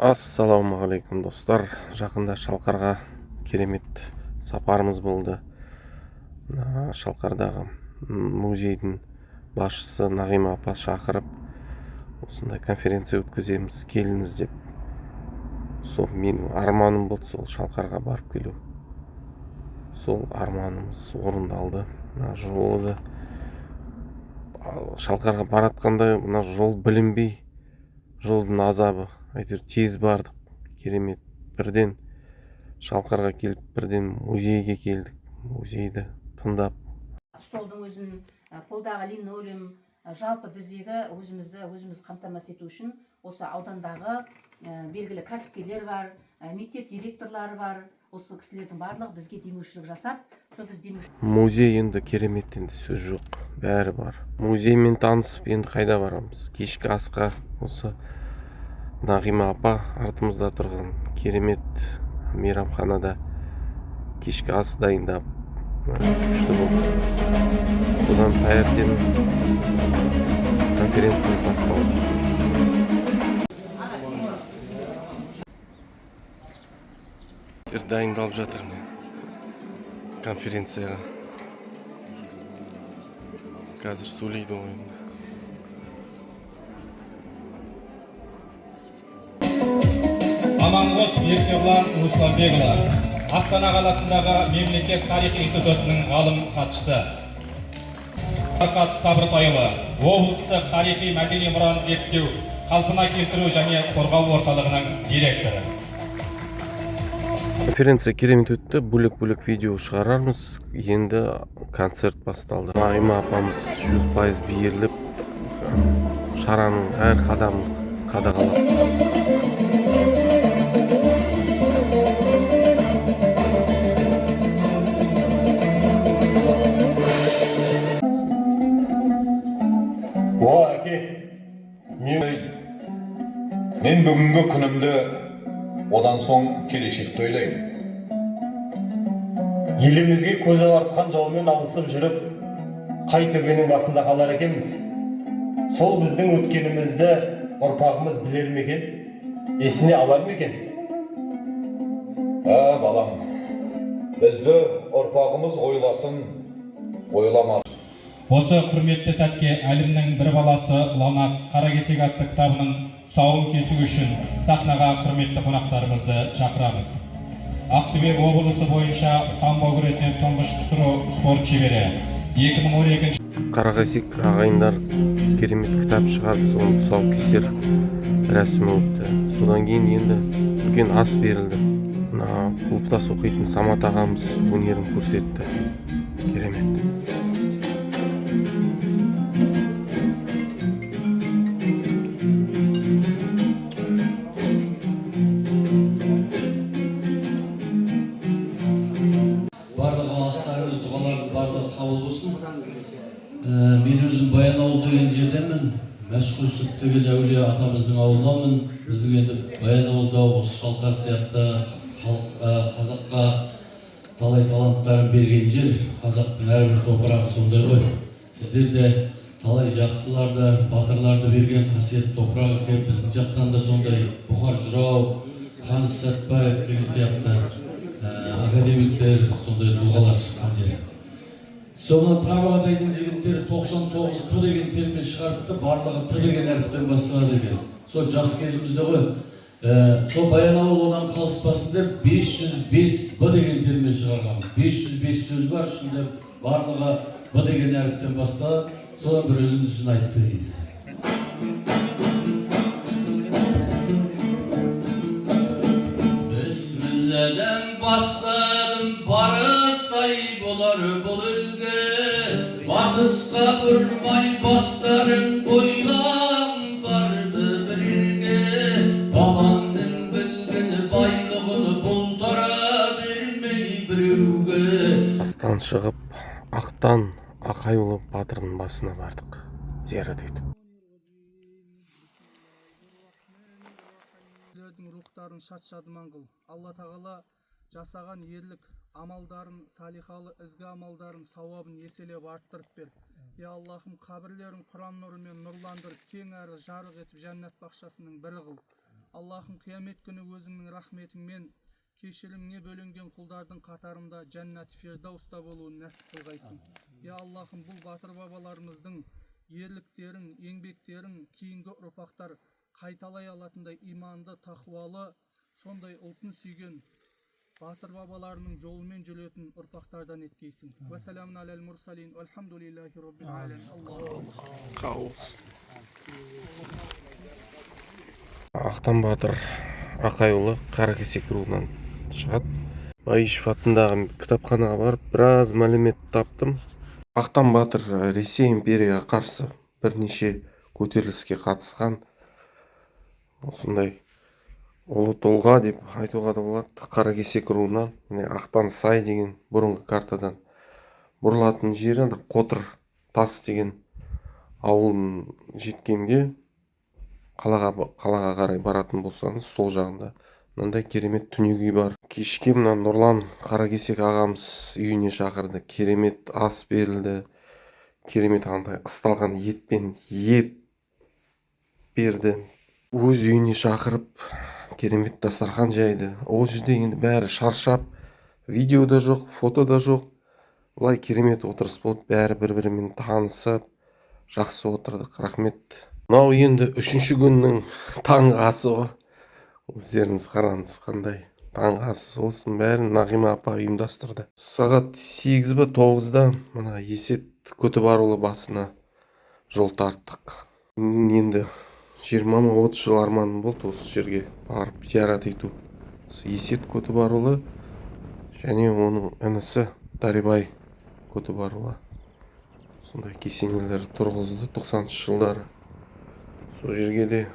Ассалаумағалейкум достар. Жақында Шалқарға керемет сапарымыз болды. Шалқардағы музейдің басшысы Нағима апа шақырып, осындай конференция өткіземіз, келіңіз деп. Сол менің арманым болды, сол Шалқарға барып келу. Сол арманымыз орындалды. Жолы Шалқарға баратқанда мына жол білінбей, жолдың азабы. Әйтеуір тез бардық, керемет. Бірден Шалқарға келіп, бірден музейге келдік. Музейді тыңдап. Столдың өзін, полдағы линолеум, жалпы біздегі өзіміз қамтамасыз ету үшін осы аудандағы белгілі кәсіпкерлер бар, мектеп директорлары бар. Осы кісілердің барлығы бізге демеушілік жасап, сол біз Музей енді керемет, енді сөз жоқ, бәрі бар. Музеймен танысып, енді қайда барамыз? Кешкі асқа осы Нағима апа артымызда тұрған керемет мейрамханада кешкі ас дайындап, күшті болды. Содан таңертең конференция басталды. Дайындалып жатырмын конференцияға. Қазір сөйлейді ғой енді. Аманғос Еркебұлан Русланбекұлы, Астана қаласындағы мемлекет тарихи институтының ғалым хатшысы. Фархат Сабыртайұлы, облыстық тарихи мәдени мұраны зерттеу, қалпына келтіру және қорғау орталығының директоры. Конференция керемет өтті, бөлек-бөлек видео шығарармыз. Енді концерт басталды. Нағима апамыз 100% беріліп, шараның әр қадамын қадағалап. Әке, мен бүгінгі күнімді одан соң келешекті ойлаймын. Елімізге көз алартқан жолмен алысып жүріп, қай төбенің басында қалар екенбіз. Сол біздің өткенімізді ұрпағымыз білер ме екен? Есіне алар ма екен? Балам, бізді ұрпағымыз ойласын, ойламасын. Осы құрметті сәтке әлімнің бір баласы Лана Қаракесек атты кітабының тұсауын кесу үшін сахнаға құрметті қонақтарымызды шақырамыз. Ақтөбе облысы бойынша самбо күресінен тұңғыш КСРО спорт шебері 2012. Қаракесек ағайындар керемет кітап шығарып, соның тұсаукесер рәсімі өтті. Содан кейін енді үлкен ас берілді. Клубтас оқитын Самат ағамыз өнерін көрсетті. Керемет. Мен өзім Баянауыл деген жердемін. Мәшһүр Сүт деген әулие атамыздың ауылынанмын. Біздің енді Баянауылда осы Шалқар сияқты қазаққа талай таланттарын берген жер. Қазақтың әрбір топырағы сондай ғой. Сіздер де талай жақсыларды, батырларды берген қасиетті топырақ екен. Біздің жақтан да сондай Бұхар Жырау, Қаныш Сәтбаев деген сияқты академиктер, сондай тұлғалар шыққан жер. Соңынан Тарбағатайдың жігіттері 99 Т деген термин шығарыпты, барлығы Т деген әріптен басталады екен. Сол жас кезімізде ғой. Сол Баянауыл одан қалыспасын деп 505 Б деген термин шығарған. 505 сөз бар, ішінде барлығы Б деген әріптен басталады. Содан бір үзіндісін айтып берейін. Бісмілләден бастадым, барыстай болар бұл үлгі. Батысқа бұрмай бастарын бойлан барды бірге. Бабаңның білгіні байлығыны бұлтара бермей біреуге. Астан шығып, Ақтан Ақайұлы батырдың басына бардық, зиярат етіп. Рухтарын шат-шадыман қыл. Алла тағала жасаған ерлік амалдарын, салихалы ізгі амалдарын, сауабын еселеп арттырып бер. Я Аллахым, қабірлерін Құран нұрымен нұрландырып, кең әрі жарық етіп, жәннат бақшасының бірі қыл. Аллахым қиямет күні өзіңнің рахметіңмен кешіріміңе бөленген құлдардың қатарында жәннат фирдауста болуын нәсіп қылғайсың. Я Аллахым, бұл батыр бабаларымыздың ерліктерін, еңбектерін кейінгі ұрпақтар қайталай алатындай иманды, тақуалы, сондай ұлтын сүйген батыр бабаларының жолымен жүретін ұрпақтардан еткейсің. Вассаламун алал мурсалин, вальхамдулиллахи роббил алемин. Қауыз. Ақтан Батыр Ақайұлы Қаракесек руынан шығады. Баишев атындағы кітапханаға барып біраз мәлімет таптым. Ақтан Батыр Ресей империяға қарсы бірнеше көтеріліске қатысқан, осындай ұлы тұлға деп айтуға да болады. Қаракесек руынан, Ақтан Сай деген бұрынғы картадан бұрылатын жері, Қотыр Тас деген ауылын жеткенде қалаға қарай баратын болсаңыз, сол жағында мынандай керемет түнек үй бар. Кешке мына Нұрлан Қаракесек ағамыз үйіне шақырды. Керемет ас берілді. Керемет андай ысталған етпен ет берді. Өз үйіне шақырып керемет дастархан жайды. Ол жерде енді бәрі шаршап, видео да жоқ, фото да жоқ. Бұлай керемет отырыс болды. Бәрі бір-бірімен танысып, жақсы отырдық. Рахмет. Мынау енді 3-ші күннің таңғы асы ғой. Өздеріңіз қараңыз, қандай таңғы асы. Осының бәрін Нағима апа ұйымдастырды. Сағат 8 ба 9-да мына Есет Көтібарұлы басына жол тарттық. Енді 20-30 жыл арманым болды осы жерге барып зиярат ету. Есет Көтібарұлы және оның інісі Дарибай Көтібарұлы сондай кесенелер тұрғызды 90-шы жылдары. Сол жерге де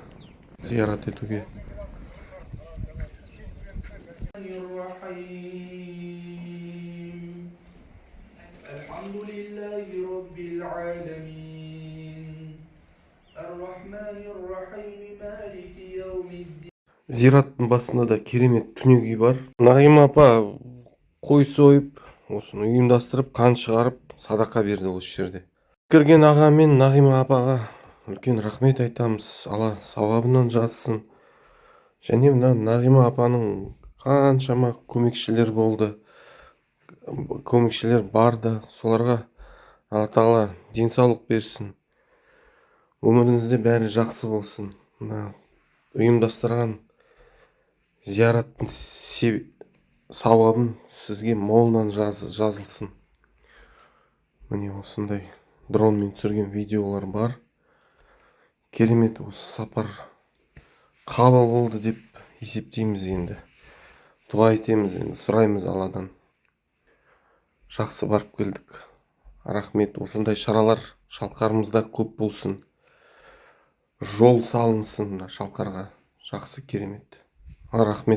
зиярат етуге. Алхамдулиллахи роббил алемин. Ар-рахманир-рахим, малики яумиддин. Зираттың басында да керемет түнек үй бар. Нағима апа қой сойып, осыны ұйымдастырып, қан шығарып, садақа берді осы жерде. Кірген аға мен Нағима апаға үлкен рахмет айтамыз. Алла сауабынан жазсын. Және мына Нағима апаның қаншама көмекшілер болды. Көмекшілер барды. Соларға Алла тағала денсаулық берсін. Өміріңізде бәрі жақсы болсын. Мына ұйымдастырған зияраттың сауабын сізге молынан жазылсын. Міне осындай дронмен түсірген видеолар бар. Керемет, осы сапар қабыл болды деп есептейміз енді. Дуа етеміз енді, сұраймыз Алладан. Жақсы барып келдік. Рахмет. Осындай шаралар Шалқарымызда көп болсын. Жол салынсын Шалқарға. Жақсы, керемет. Рахмет.